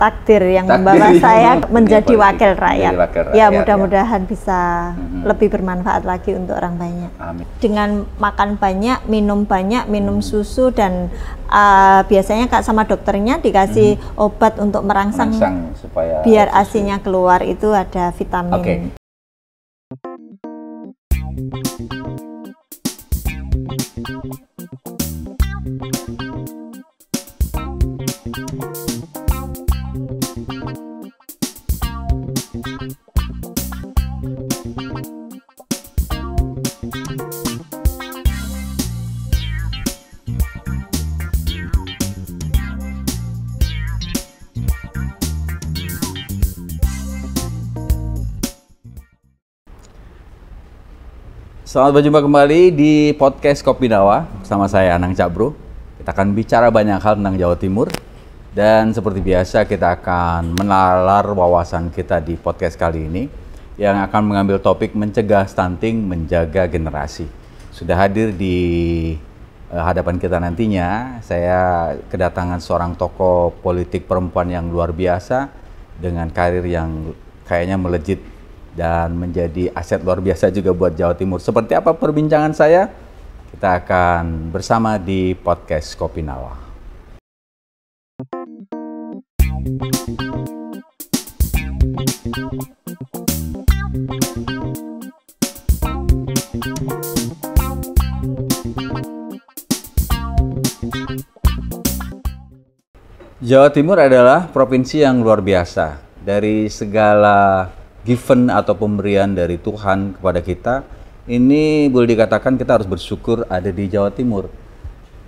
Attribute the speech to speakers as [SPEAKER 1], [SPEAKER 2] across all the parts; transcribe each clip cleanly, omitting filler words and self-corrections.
[SPEAKER 1] takdir yang membawa saya menjadi wakil rakyat. Ya, mudah-mudahan bisa lebih bermanfaat lagi untuk orang banyak.
[SPEAKER 2] Amin.
[SPEAKER 1] Dengan makan banyak, minum susu, dan biasanya Kak sama dokternya dikasih obat untuk merangsang
[SPEAKER 2] supaya
[SPEAKER 1] biar ASI-nya keluar, itu ada vitamin.
[SPEAKER 2] Oke. Selamat berjumpa kembali di podcast Kopi Dawa bersama saya Anang Cabro. Kita akan bicara banyak hal tentang Jawa Timur, dan seperti biasa kita akan menalar wawasan kita di podcast kali ini yang akan mengambil topik mencegah stunting, menjaga generasi. Sudah hadir di hadapan kita nantinya, saya kedatangan seorang tokoh politik perempuan yang luar biasa dengan karir yang kayaknya melejit dan menjadi aset luar biasa juga buat Jawa Timur. Seperti apa perbincangan saya? Kita akan bersama di podcast Kopi Dawa. Jawa Timur adalah provinsi yang luar biasa. Dari segala given atau pemberian dari Tuhan kepada kita, ini boleh dikatakan kita harus bersyukur ada di Jawa Timur.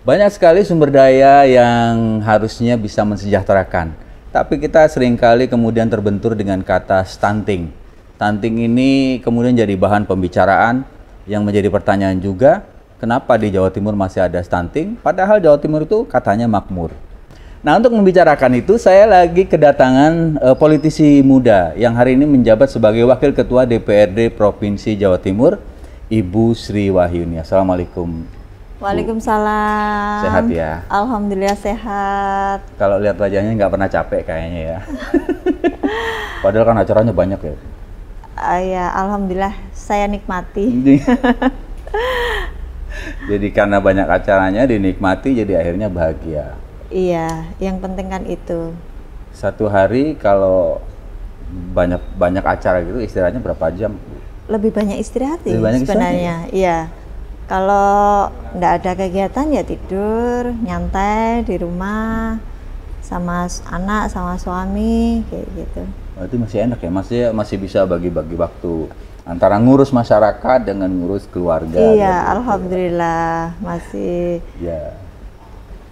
[SPEAKER 2] Banyak sekali sumber daya yang harusnya bisa mensejahterakan, tapi kita seringkali kemudian terbentur dengan kata stunting. Stunting ini kemudian jadi bahan pembicaraan yang menjadi pertanyaan juga, kenapa di Jawa Timur masih ada stunting, padahal Jawa Timur itu katanya makmur. Nah, untuk membicarakan itu, saya lagi kedatangan politisi muda yang hari ini menjabat sebagai Wakil Ketua DPRD Provinsi Jawa Timur, Ibu Sri Wahyuni. Assalamualaikum.
[SPEAKER 1] Waalaikumsalam.
[SPEAKER 2] Sehat ya?
[SPEAKER 1] Alhamdulillah sehat.
[SPEAKER 2] Kalau lihat wajahnya nggak pernah capek kayaknya ya. Padahal kan acaranya banyak ya.
[SPEAKER 1] Ya, alhamdulillah saya nikmati.
[SPEAKER 2] Jadi karena banyak acaranya dinikmati, jadi akhirnya bahagia.
[SPEAKER 1] Iya, yang penting kan itu.
[SPEAKER 2] Satu hari kalau banyak acara gitu, istirahatnya berapa jam?
[SPEAKER 1] Lebih banyak istirahat sih sebenarnya.
[SPEAKER 2] Istirahat?
[SPEAKER 1] Iya. Kalau nggak ada kegiatan ya tidur, nyantai di rumah sama anak, sama suami kayak gitu.
[SPEAKER 2] Berarti masih enak ya, masih bisa bagi-bagi waktu antara ngurus masyarakat dengan ngurus keluarga.
[SPEAKER 1] Iya,
[SPEAKER 2] gitu.
[SPEAKER 1] alhamdulillah masih.
[SPEAKER 2] Ya.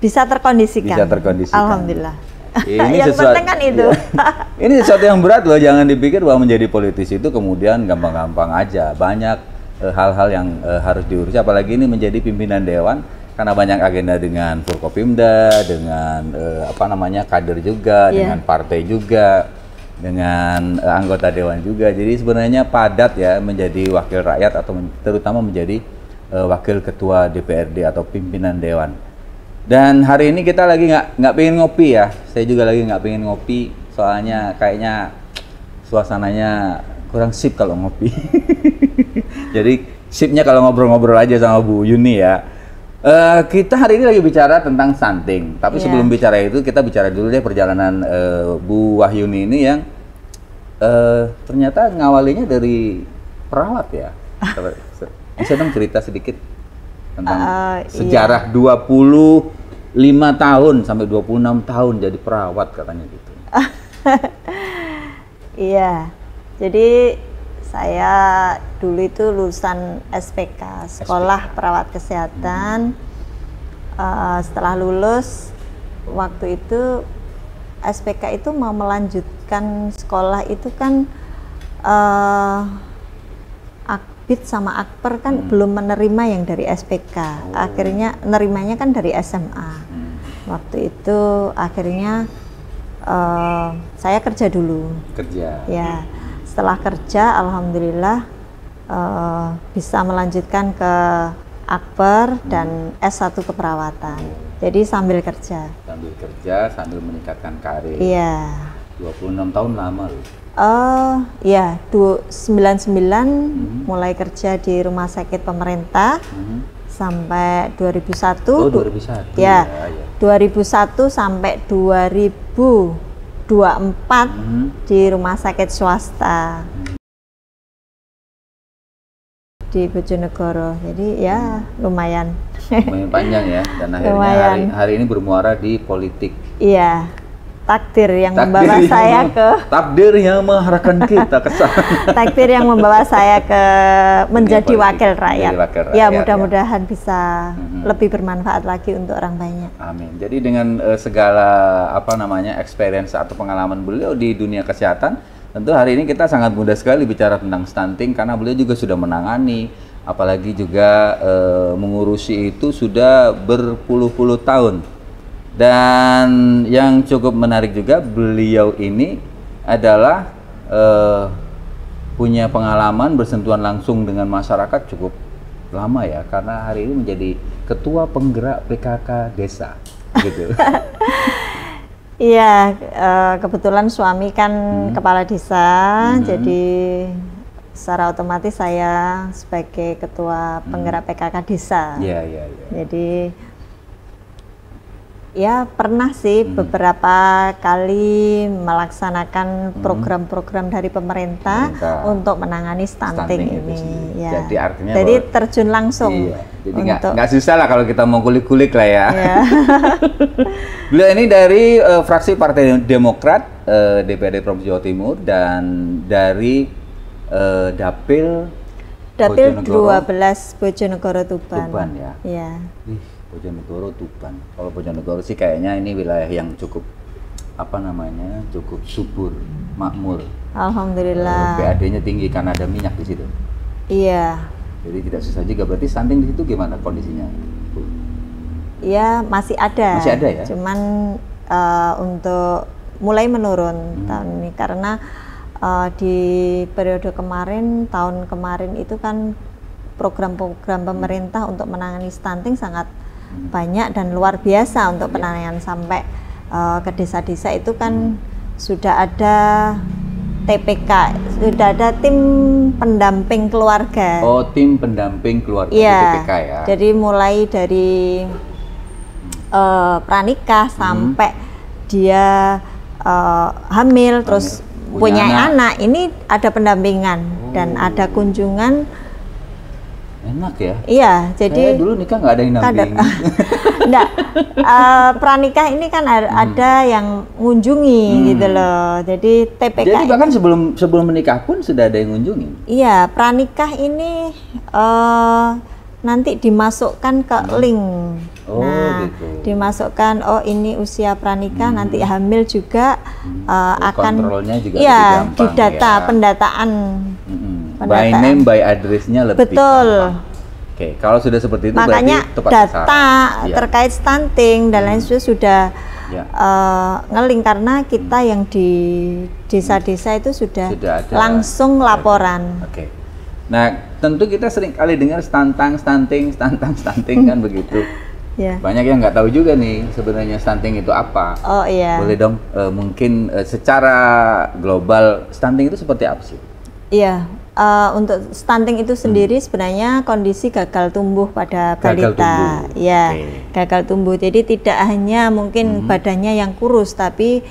[SPEAKER 1] Bisa terkondisikan.
[SPEAKER 2] Bisa terkondisikan.
[SPEAKER 1] Alhamdulillah.
[SPEAKER 2] Ini
[SPEAKER 1] yang penting kan itu.
[SPEAKER 2] Ya. Ini sesuatu yang berat loh, jangan dipikir bahwa menjadi politisi itu kemudian gampang-gampang aja. Banyak hal-hal yang harus diurus, apalagi ini menjadi pimpinan dewan karena banyak agenda dengan Forkopimda, dengan kader juga, dengan partai juga, dengan anggota dewan juga. Jadi sebenarnya padat ya menjadi wakil rakyat atau terutama menjadi wakil ketua DPRD atau pimpinan dewan. Dan hari ini kita lagi nggak pengen ngopi ya. Saya juga lagi nggak pengen ngopi, soalnya kayaknya suasananya kurang sip kalau ngopi. Jadi sipnya kalau ngobrol-ngobrol aja sama Bu Yuni ya. Kita hari ini lagi bicara tentang stunting. Tapi sebelum bicara itu kita bicara dulu deh perjalanan Bu Wahyuni ini yang ternyata ngawalinya dari perawat ya. Bisa dong cerita sedikit tentang sejarah 25 tahun sampai 26 tahun jadi perawat katanya gitu.
[SPEAKER 1] Iya, jadi saya dulu itu lulusan SPK, Sekolah Perawat Kesehatan. Setelah lulus, waktu itu SPK itu mau melanjutkan sekolah itu kan Akbid sama Akper kan belum menerima yang dari SPK. Akhirnya nerimanya kan dari SMA. Waktu itu akhirnya saya kerja dulu.
[SPEAKER 2] Kerja.
[SPEAKER 1] Ya, setelah kerja alhamdulillah bisa melanjutkan ke Akper dan S1 keperawatan. Jadi sambil kerja.
[SPEAKER 2] Sambil kerja, sambil meningkatkan karir.
[SPEAKER 1] Iya.
[SPEAKER 2] 26 tahun lama loh.
[SPEAKER 1] Ya, 99 mulai kerja di rumah sakit pemerintah sampai 2001.
[SPEAKER 2] Oh, 2001.
[SPEAKER 1] Ya,
[SPEAKER 2] Ya.
[SPEAKER 1] 2001 sampai 2024 di rumah sakit swasta di Bojonegoro. Jadi ya lumayan.
[SPEAKER 2] Lumayan panjang ya, dan akhirnya hari ini bermuara di politik.
[SPEAKER 1] Iya, takdir yang membawa saya ke
[SPEAKER 2] takdir yang mengarahkan kita ke sana.
[SPEAKER 1] Takdir yang membawa saya ke menjadi wakil rakyat. Ya, mudah-mudahan bisa lebih bermanfaat lagi untuk orang banyak.
[SPEAKER 2] Amin. Jadi dengan segala experience atau pengalaman beliau di dunia kesehatan, tentu hari ini kita sangat mudah sekali bicara tentang stunting karena beliau juga sudah menangani, apalagi juga mengurusi itu sudah berpuluh-puluh tahun. Dan yang cukup menarik juga, beliau ini adalah punya pengalaman bersentuhan langsung dengan masyarakat cukup lama ya, karena hari ini menjadi ketua penggerak PKK desa gitu.
[SPEAKER 1] Iya, kebetulan suami kan kepala desa, jadi secara otomatis saya sebagai ketua penggerak PKK desa.
[SPEAKER 2] Iya.
[SPEAKER 1] Jadi ya pernah sih beberapa kali melaksanakan program-program dari pemerintah untuk menangani stunting ini. Ya.
[SPEAKER 2] Jadi artinya
[SPEAKER 1] terjun langsung.
[SPEAKER 2] Iya. Jadi nggak susah lah kalau kita mau kulik-kulik lah ya.
[SPEAKER 1] Ya.
[SPEAKER 2] Beliau ini dari fraksi Partai Demokrat DPRD Provinsi Jawa Timur dan dari Dapil
[SPEAKER 1] 12 Bojonegoro Tuban.
[SPEAKER 2] Tuban ya.
[SPEAKER 1] Iya.
[SPEAKER 2] Bojonegoro Tuban. Kalau Bojonegoro sih kayaknya ini wilayah yang cukup cukup subur, makmur.
[SPEAKER 1] Alhamdulillah.
[SPEAKER 2] PAD-nya tinggi karena ada minyak di situ.
[SPEAKER 1] Iya.
[SPEAKER 2] Jadi tidak susah juga. Berarti stunting di situ gimana kondisinya?
[SPEAKER 1] Iya, masih ada.
[SPEAKER 2] Masih ada ya?
[SPEAKER 1] Cuman untuk mulai menurun tahun ini karena di periode kemarin, tahun kemarin itu kan program-program pemerintah untuk menangani stunting sangat banyak dan luar biasa untuk penanganan sampai ke desa-desa itu kan sudah ada TPK, sudah ada tim pendamping keluarga.
[SPEAKER 2] Oh, tim pendamping keluarga TPK ya.
[SPEAKER 1] Jadi mulai dari pranikah sampai dia hamil terus punya anak, ini ada pendampingan dan ada kunjungan.
[SPEAKER 2] Enak ya?
[SPEAKER 1] Iya, jadi
[SPEAKER 2] saya dulu nikah nggak ada yang namping.
[SPEAKER 1] Enggak, pranikah ini kan ada yang ngunjungi gitu loh. Jadi TPK.
[SPEAKER 2] Jadi bahkan sebelum menikah pun sudah ada yang ngunjungi.
[SPEAKER 1] Iya, pranikah ini nanti dimasukkan ke link.
[SPEAKER 2] Gitu.
[SPEAKER 1] Dimasukkan ini usia pranikah, nanti hamil juga akan
[SPEAKER 2] kontrolnya juga
[SPEAKER 1] didata ya. Pendataan.
[SPEAKER 2] By name, by address-nya lebih
[SPEAKER 1] betul.
[SPEAKER 2] Oke, kalau sudah seperti itu
[SPEAKER 1] makanya
[SPEAKER 2] berarti tepat
[SPEAKER 1] data terkait stunting dan lain sebagainya sudah ngeling karena kita yang di desa-desa itu sudah ada langsung laporan.
[SPEAKER 2] Oke. Nah, tentu kita sering kali dengar stunting kan begitu.
[SPEAKER 1] Yeah.
[SPEAKER 2] Banyak yang nggak tahu juga nih sebenarnya stunting itu apa.
[SPEAKER 1] Oh iya.
[SPEAKER 2] Boleh dong mungkin secara global stunting itu seperti apa sih?
[SPEAKER 1] Iya. Untuk stunting itu sendiri sebenarnya kondisi gagal tumbuh pada balita, ya, gagal tumbuh. Jadi tidak hanya mungkin badannya yang kurus, tapi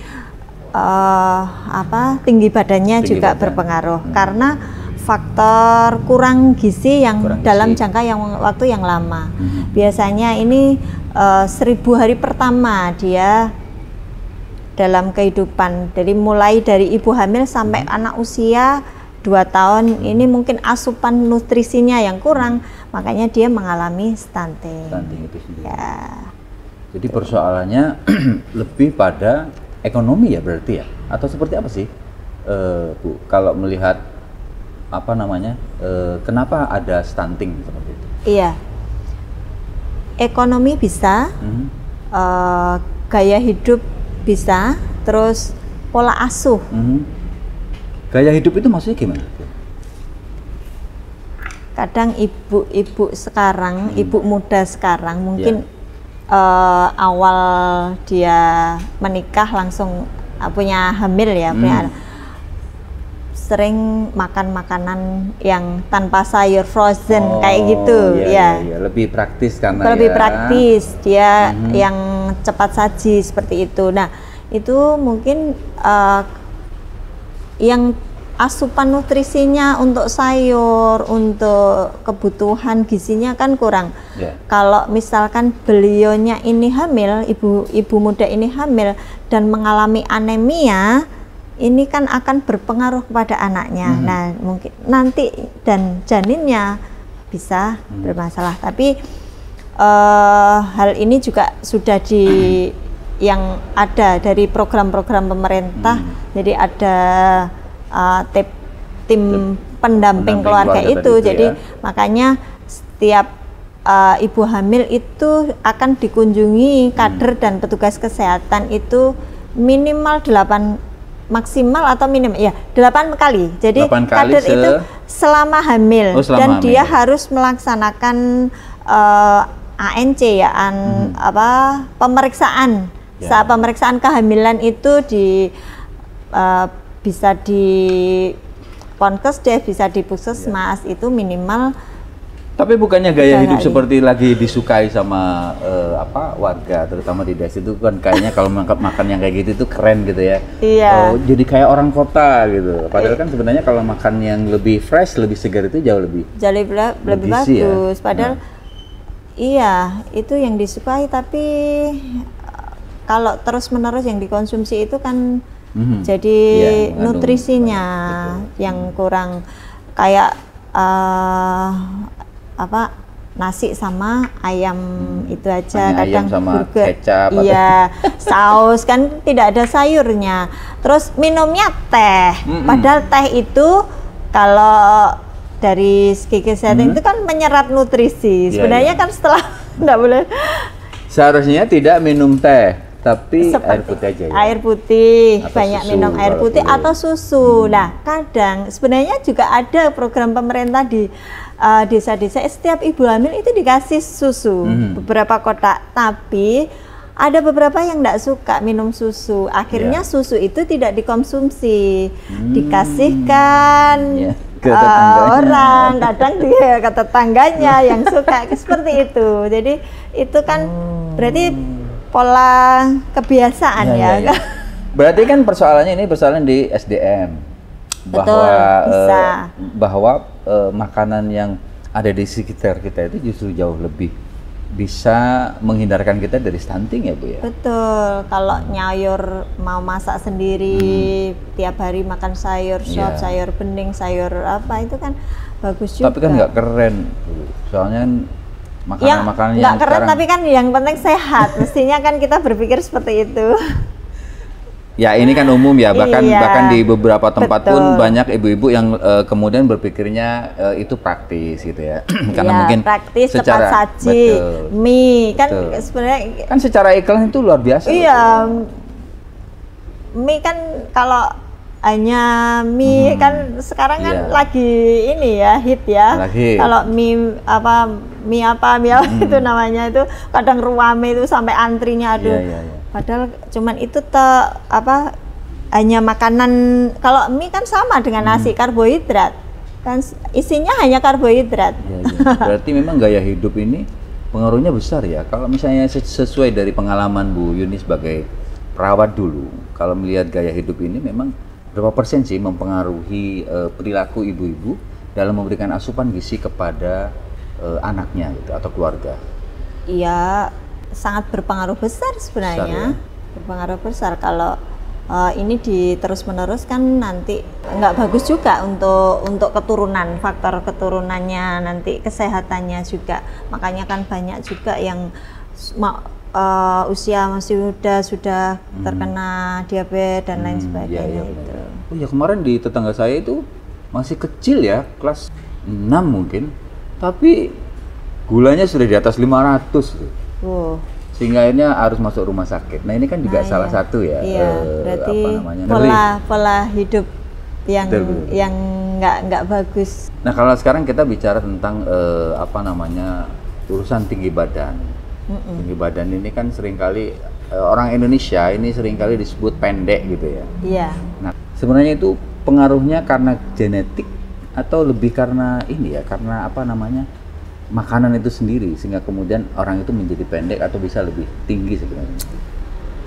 [SPEAKER 1] tinggi badannya juga berpengaruh karena faktor kurang gizi yang dalam jangka waktu yang lama. Biasanya ini 1000 hari pertama dia dalam kehidupan, jadi mulai dari ibu hamil sampai anak usia 2 tahun ini mungkin asupan nutrisinya yang kurang, makanya dia mengalami stunting.
[SPEAKER 2] Stunting itu sendiri.
[SPEAKER 1] Ya.
[SPEAKER 2] Jadi persoalannya lebih pada ekonomi ya berarti ya? Atau seperti apa sih, Bu? Kalau melihat kenapa ada stunting seperti itu?
[SPEAKER 1] Iya. Ekonomi bisa, gaya hidup bisa, terus pola asuh.
[SPEAKER 2] Gaya hidup itu maksudnya gimana?
[SPEAKER 1] Kadang ibu-ibu sekarang, ibu muda sekarang mungkin awal dia menikah langsung punya hamil ya, punya sering makan makanan yang tanpa sayur frozen kayak gitu ya.
[SPEAKER 2] Lebih praktis karena
[SPEAKER 1] lebih praktis dia yang cepat saji seperti itu. Nah itu mungkin yang asupan nutrisinya untuk sayur, untuk kebutuhan gizinya kan kurang. Kalau misalkan beliaunya ini hamil, ibu muda ini hamil dan mengalami anemia, ini kan akan berpengaruh kepada anaknya. Nah mungkin nanti dan janinnya bisa bermasalah. Tapi hal ini juga sudah yang ada dari program-program pemerintah. Jadi ada tim pendamping keluarga itu. Jadi makanya setiap ibu hamil itu akan dikunjungi kader dan petugas kesehatan itu minimal 8, maksimal atau minimal ya 8 kali. Jadi 8 kali kader itu selama hamil dan dia harus melaksanakan ANC ya, pemeriksaan. Saat pemeriksaan kehamilan itu bisa di Ponkesdes, bisa di Puskesmas, itu minimal.
[SPEAKER 2] Tapi bukannya gaya hidup seperti lagi disukai sama warga, terutama di desa itu kan kayaknya kalau makan yang kayak gitu itu keren gitu ya. Jadi kayak orang kota gitu. Padahal kan sebenarnya kalau makan yang lebih fresh, lebih segar itu jauh lebih
[SPEAKER 1] bagus. Padahal iya, itu yang disukai, tapi kalau terus-menerus yang dikonsumsi itu kan jadi nutrisinya yang kurang, kayak nasi sama ayam itu aja.
[SPEAKER 2] Hanya
[SPEAKER 1] kadang
[SPEAKER 2] ayam sama
[SPEAKER 1] burger,
[SPEAKER 2] kecap,
[SPEAKER 1] saus kan tidak ada sayurnya. Terus minumnya teh, padahal teh itu kalau dari segi kesehatan itu kan menyerap nutrisi. Sebenarnya kan setelah enggak boleh.
[SPEAKER 2] Seharusnya tidak minum teh, tapi air putih aja ya? Air
[SPEAKER 1] putih, banyak minum air putih atau susu. Nah kadang sebenarnya juga ada program pemerintah di desa-desa, setiap ibu hamil itu dikasih susu, beberapa kotak, tapi ada beberapa yang tidak suka minum susu, akhirnya susu itu tidak dikonsumsi, dikasihkan orang, kadang dia ke tetangganya yang suka, seperti itu. Jadi itu kan berarti pola kebiasaan ya.
[SPEAKER 2] Berarti kan persoalannya ini persoalan di SDM, bahwa makanan yang ada di sekitar kita itu justru jauh lebih bisa menghindarkan kita dari stunting ya Bu ya.
[SPEAKER 1] Betul. Kalau nyayur mau masak sendiri, tiap hari makan sayur sop, sayur bening, sayur apa itu kan bagus juga.
[SPEAKER 2] Tapi kan nggak keren, soalnya makanan-makanan yang
[SPEAKER 1] nggak keren, tapi kan yang penting sehat. Mestinya kan kita berpikir seperti itu.
[SPEAKER 2] Ya ini kan umum ya, bahkan di beberapa tempat pun banyak ibu-ibu yang kemudian berpikirnya itu praktis gitu ya. Karena mungkin
[SPEAKER 1] praktis, cepat saji, mie kan sebenarnya
[SPEAKER 2] kan secara iklan itu luar biasa.
[SPEAKER 1] Mie kan kalau hanya mie kan sekarang kan lagi ini ya, hit ya. Kalau mie itu namanya itu kadang ruame itu sampai antrinya, padahal cuman itu hanya makanan. Kalau mie kan sama dengan nasi, karbohidrat kan, isinya hanya karbohidrat.
[SPEAKER 2] Berarti memang gaya hidup ini pengaruhnya besar ya. Kalau misalnya sesuai dari pengalaman Bu Yuni sebagai perawat dulu, kalau melihat gaya hidup ini memang berapa persen sih mempengaruhi perilaku ibu-ibu dalam memberikan asupan gizi kepada anaknya gitu, atau keluarga?
[SPEAKER 1] Iya, sangat berpengaruh besar sebenarnya. Berpengaruh besar. Kalau ini terus-menerus kan nanti nggak bagus juga untuk keturunan, faktor keturunannya, nanti kesehatannya juga. Makanya kan banyak juga yang usia masih muda sudah terkena diabetes dan lain sebagainya. Itu.
[SPEAKER 2] Oh ya, kemarin di tetangga saya itu masih kecil ya, kelas 6 mungkin, tapi gulanya sudah di atas 500. Sehingga akhirnya harus masuk rumah sakit. Nah ini kan juga salah satu ya.
[SPEAKER 1] Berarti pola hidup yang nggak bagus.
[SPEAKER 2] Nah kalau sekarang kita bicara tentang urusan tinggi badan. Tinggi badan ini kan seringkali orang Indonesia ini seringkali disebut pendek gitu ya.
[SPEAKER 1] Iya.
[SPEAKER 2] Nah, sebenarnya itu pengaruhnya karena genetik atau lebih karena ini ya, karena apa namanya, makanan itu sendiri sehingga kemudian orang itu menjadi pendek atau bisa lebih tinggi sebenarnya.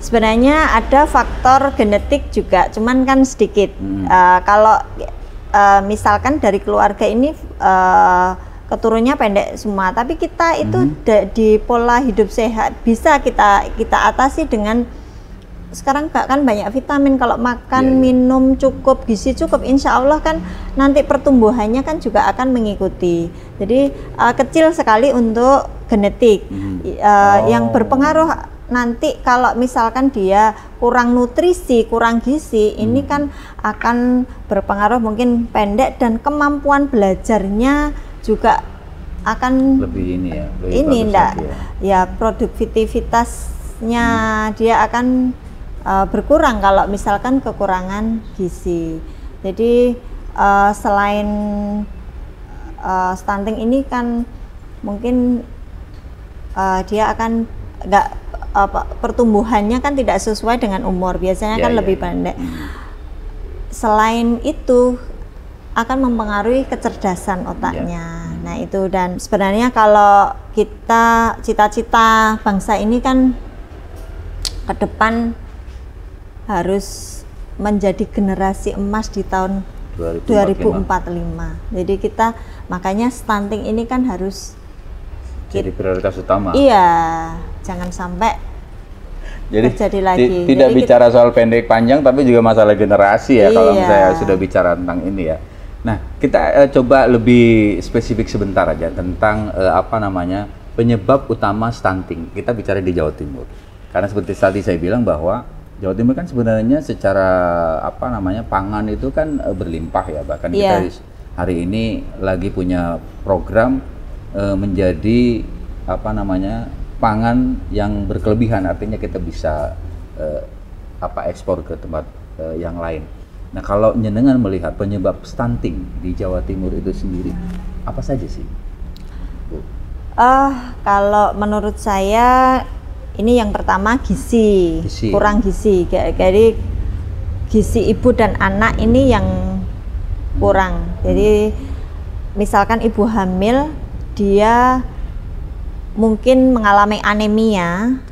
[SPEAKER 1] Sebenarnya ada faktor genetik juga, cuman kan sedikit. Kalau misalkan dari keluarga ini keturunnya pendek semua, tapi kita itu di pola hidup sehat bisa kita atasi dengan sekarang kan banyak vitamin, kalau makan minum cukup, gizi cukup, insya Allah kan nanti pertumbuhannya kan juga akan mengikuti. Jadi kecil sekali untuk genetik. Yang berpengaruh nanti kalau misalkan dia kurang nutrisi, kurang gizi, ini kan akan berpengaruh mungkin pendek dan kemampuan belajarnya juga akan
[SPEAKER 2] lebih ini ya,
[SPEAKER 1] ini enggak ya, produktivitasnya dia akan berkurang kalau misalkan kekurangan gizi. Jadi selain stunting ini kan mungkin dia akan enggak pertumbuhannya kan tidak sesuai dengan umur, biasanya kan lebih pendek. Selain itu akan mempengaruhi kecerdasan otaknya. Nah itu, dan sebenarnya kalau kita cita-cita bangsa ini kan ke depan harus menjadi generasi emas di tahun 2045. Jadi kita makanya stunting ini kan harus
[SPEAKER 2] jadi prioritas utama.
[SPEAKER 1] Iya, jangan sampai terjadi lagi.
[SPEAKER 2] Tidak jadi bicara soal pendek panjang, tapi juga masalah generasi ya. Kalau misalnya sudah bicara tentang ini ya. Nah, kita coba lebih spesifik sebentar aja tentang apa namanya, penyebab utama stunting. Kita bicara di Jawa Timur. Karena seperti tadi saya bilang bahwa Jawa Timur kan sebenarnya secara apa namanya, pangan itu kan berlimpah ya. Bahkan kita hari ini lagi punya program menjadi apa namanya, pangan yang berkelebihan, artinya kita bisa ekspor ke tempat yang lain. Nah, kalau jenengan melihat penyebab stunting di Jawa Timur itu sendiri, apa saja sih, Bu?
[SPEAKER 1] Kalau menurut saya ini yang pertama gizi. Kurang gizi. Jadi gizi ibu dan anak ini yang kurang. Jadi misalkan ibu hamil, dia mungkin mengalami anemia.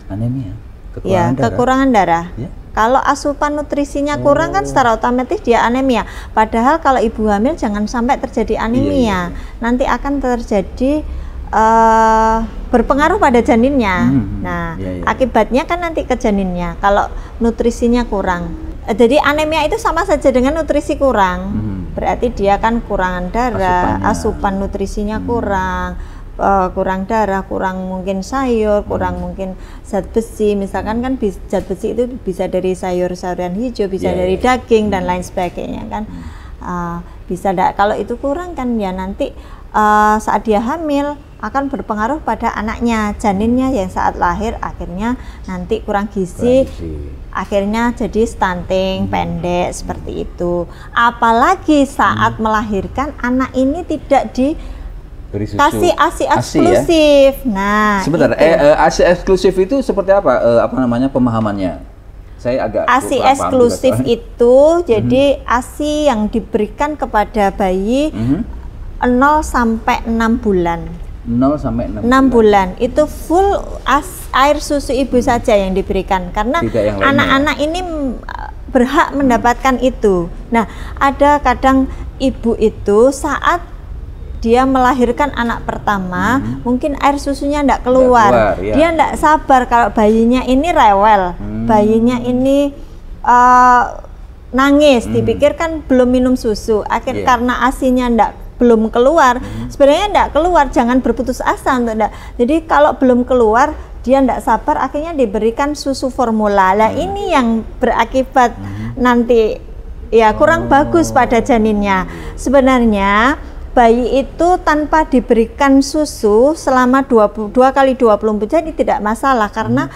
[SPEAKER 1] Kekurangan darah. Ya? Kalau asupan nutrisinya kurang kan secara otomatis dia anemia. Padahal kalau ibu hamil jangan sampai terjadi anemia. Nanti akan terjadi berpengaruh pada janinnya. Nah, akibatnya kan nanti ke janinnya kalau nutrisinya kurang. Jadi anemia itu sama saja dengan nutrisi kurang. Berarti dia kan kurangan darah, asupan nutrisinya kurang. Kurang darah, kurang mungkin sayur, kurang mungkin zat besi. Misalkan kan zat besi itu bisa dari sayur-sayuran hijau, bisa dari daging dan lain sebagainya kan. Bisa kalau itu kurang kan ya nanti saat dia hamil akan berpengaruh pada anaknya, janinnya yang saat lahir akhirnya nanti kurang gizi. Akhirnya jadi stunting, pendek seperti itu. Apalagi saat melahirkan anak ini tidak kasih ASI eksklusif. Ya? Nah,
[SPEAKER 2] sebentar, ASI eksklusif itu seperti apa? Apa namanya pemahamannya? Saya agak
[SPEAKER 1] ASI eksklusif itu jadi ASI yang diberikan kepada bayi 0 sampai 6 bulan.
[SPEAKER 2] 0 sampai 6
[SPEAKER 1] bulan itu full air susu ibu saja yang diberikan, karena anak-anak ini berhak mendapatkan itu. Nah, ada kadang ibu itu saat dia melahirkan anak pertama, mungkin air susunya enggak keluar. Dia enggak sabar kalau bayinya ini rewel, bayinya ini nangis, dipikirkan belum minum susu. Karena ASI-nya belum keluar, sebenarnya enggak keluar, jangan berputus asa untuk enggak. Jadi kalau belum keluar, dia enggak sabar, akhirnya diberikan susu formula. Lah ini yang berakibat nanti ya kurang bagus pada janinnya. Sebenarnya bayi itu tanpa diberikan susu selama 2 kali 24 jam ini tidak masalah, karena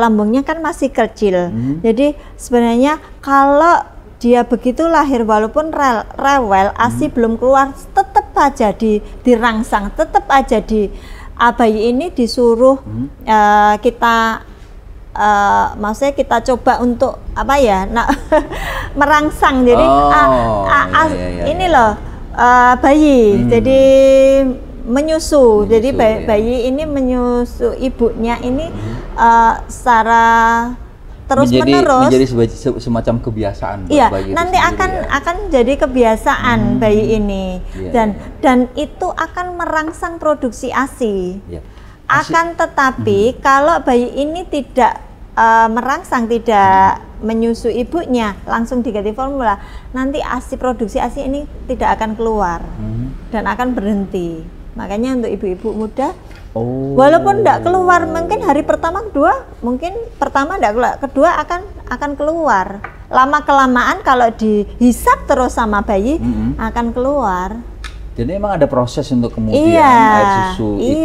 [SPEAKER 1] lambungnya kan masih kecil. Jadi sebenarnya kalau dia begitu lahir walaupun rewel, ASI belum keluar, tetap aja dirangsang, tetap aja bayi ini disuruh kita maksudnya kita coba untuk apa ya, merangsang. Jadi ini loh bayi, jadi menyusu. Jadi bayi ini menyusu ibunya ini secara terus-menerus
[SPEAKER 2] menjadi semacam kebiasaan buat bayi itu
[SPEAKER 1] nanti
[SPEAKER 2] sendiri,
[SPEAKER 1] akan jadi kebiasaan bayi ini, dan itu akan merangsang produksi ASI. Akan tetapi kalau bayi ini tidak merangsang, tidak menyusu ibunya, langsung diganti formula, nanti produksi ASI ini tidak akan keluar dan akan berhenti. Makanya untuk ibu-ibu muda, walaupun tidak keluar, mungkin hari pertama, kedua, mungkin pertama tidak keluar, kedua akan keluar. Lama kelamaan kalau dihisap terus sama bayi akan keluar.
[SPEAKER 2] Jadi emang ada proses untuk kemudian air susu itu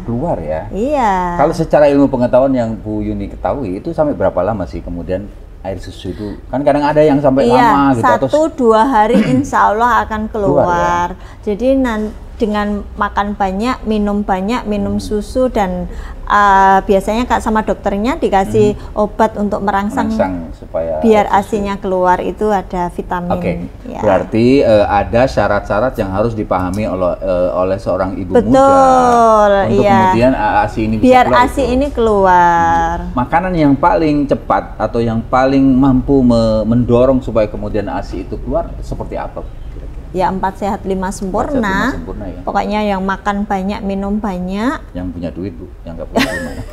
[SPEAKER 2] keluar ya? Iya. Kalau secara ilmu pengetahuan yang Bu Yuni ketahui, itu sampai berapa lama sih kemudian air susu itu? Kan kadang ada yang sampai lama gitu. 1-2
[SPEAKER 1] hari insya Allah akan keluar. Jadi dengan makan banyak, minum susu, dan biasanya sama dokternya dikasih obat untuk merangsang
[SPEAKER 2] supaya
[SPEAKER 1] biar ASI-nya keluar, itu ada vitamin.
[SPEAKER 2] Berarti ada syarat-syarat yang harus dipahami oleh seorang ibu muda untuk kemudian ASI ini
[SPEAKER 1] biar ASI ini keluar.
[SPEAKER 2] Makanan yang paling cepat atau yang paling mampu mendorong supaya kemudian ASI itu keluar seperti apa?
[SPEAKER 1] Ya 4 sehat 5 sempurna.
[SPEAKER 2] Ya.
[SPEAKER 1] Pokoknya yang makan banyak, minum banyak.
[SPEAKER 2] Yang punya duit Bu, yang nggak punya rumah.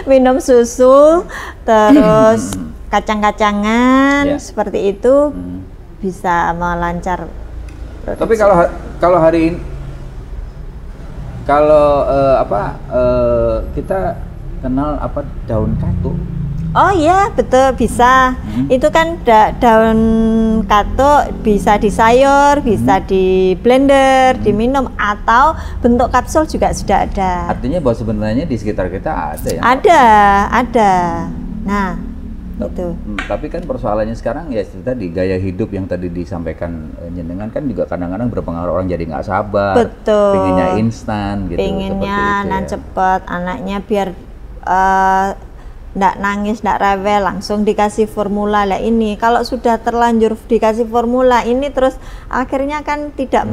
[SPEAKER 1] Minum susu, terus kacang-kacangan seperti itu bisa melancar produksi.
[SPEAKER 2] Tapi kalau hari ini, kita kenal daun katuk.
[SPEAKER 1] Oh iya, betul, bisa. Itu kan daun katuk bisa di sayur, bisa di blender, diminum, atau bentuk kapsul juga sudah ada.
[SPEAKER 2] Artinya bahwa sebenarnya di sekitar kita ada ya?
[SPEAKER 1] Ada. Nah, itu.
[SPEAKER 2] Tapi kan persoalannya sekarang ya tadi gaya hidup yang tadi disampaikan Nyenengan kan juga kadang-kadang berpengaruh, orang jadi nggak sabar.
[SPEAKER 1] Betul.
[SPEAKER 2] Pengennya instan gitu.
[SPEAKER 1] Pengennya cepet, anaknya biar nggak nangis, nggak rewel, langsung dikasih formula. Lah ini kalau sudah terlanjur dikasih formula ini terus akhirnya kan tidak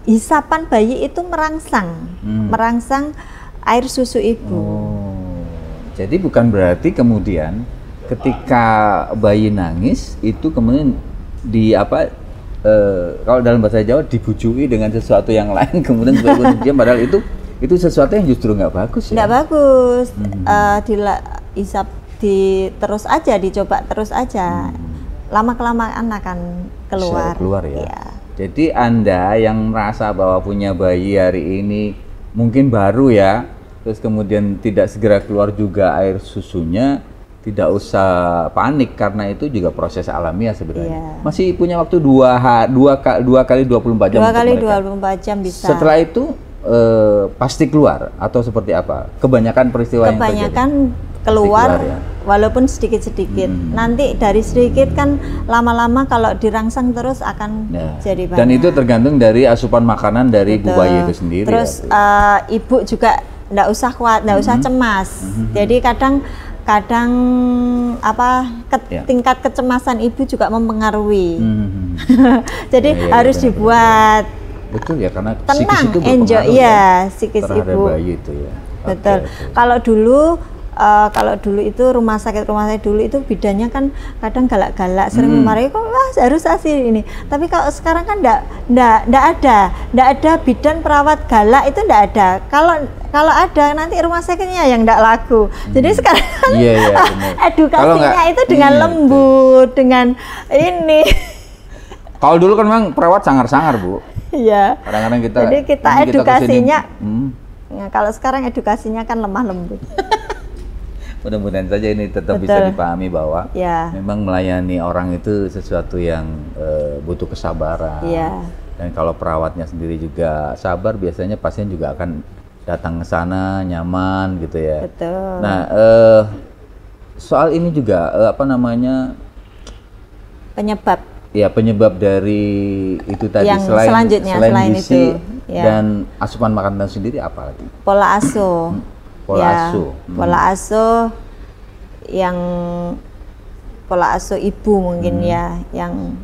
[SPEAKER 1] hisapan bayi itu merangsang air susu ibu.
[SPEAKER 2] Jadi bukan berarti kemudian ketika bayi nangis itu kemudian kalau dalam bahasa Jawa dibujuki dengan sesuatu yang lain kemudian sebagai diam, padahal itu sesuatu yang justru nggak bagus ya?
[SPEAKER 1] Nggak bagus. Hisap terus aja, dicoba terus aja. Lama-kelamaan akan keluar
[SPEAKER 2] ya? Jadi Anda yang merasa bahwa punya bayi hari ini mungkin baru ya, terus kemudian tidak segera keluar juga air susunya, tidak usah panik karena itu juga proses alamiah sebenarnya. Masih punya waktu 2 kali 24 jam.
[SPEAKER 1] 2 kali 24 jam bisa.
[SPEAKER 2] Setelah itu pasti keluar atau seperti apa? Kebanyakan peristiwa yang terjadi
[SPEAKER 1] keluar ya? Walaupun sedikit-sedikit. Nanti dari sedikit kan lama-lama kalau dirangsang terus akan jadi banyak.
[SPEAKER 2] Dan itu tergantung dari asupan makanan dari Bu bayi itu sendiri.
[SPEAKER 1] Terus ibu juga nggak usah usah cemas. Jadi kadang tingkat kecemasan ibu juga mempengaruhi. Jadi harus dibuat
[SPEAKER 2] betul ya, karena
[SPEAKER 1] tenang,
[SPEAKER 2] psikis itu
[SPEAKER 1] enjoy ya, psikis
[SPEAKER 2] ibu bayi itu ya.
[SPEAKER 1] Betul. Kalau dulu itu rumah sakit dulu itu bidannya kan kadang galak-galak, sering memarahi, kok harus ASI ini. Tapi kalau sekarang kan enggak ada bidan perawat galak, itu enggak ada. Kalau ada nanti rumah sakitnya yang enggak laku. Jadi sekarang edukasinya itu dengan lembut, dengan ini.
[SPEAKER 2] Kalau dulu kan memang perawat sangar-sangar Bu.
[SPEAKER 1] Iya.
[SPEAKER 2] Kadang-kadang
[SPEAKER 1] jadi kita edukasinya. Kalau sekarang edukasinya kan lemah lembut.
[SPEAKER 2] Mudah-mudahan saja ini tetap bisa dipahami bahwa memang melayani orang itu sesuatu yang butuh kesabaran. Dan kalau perawatnya sendiri juga sabar, biasanya pasien juga akan datang ke sana nyaman gitu ya.
[SPEAKER 1] Betul.
[SPEAKER 2] Nah, soal ini juga penyebab dari itu tadi,
[SPEAKER 1] yang
[SPEAKER 2] selain
[SPEAKER 1] gizi
[SPEAKER 2] itu, dan asupan makanan sendiri apa lagi?
[SPEAKER 1] Pola asuh.
[SPEAKER 2] Pola asuh.
[SPEAKER 1] Pola asuh yang pola asuh ibu mungkin ya yang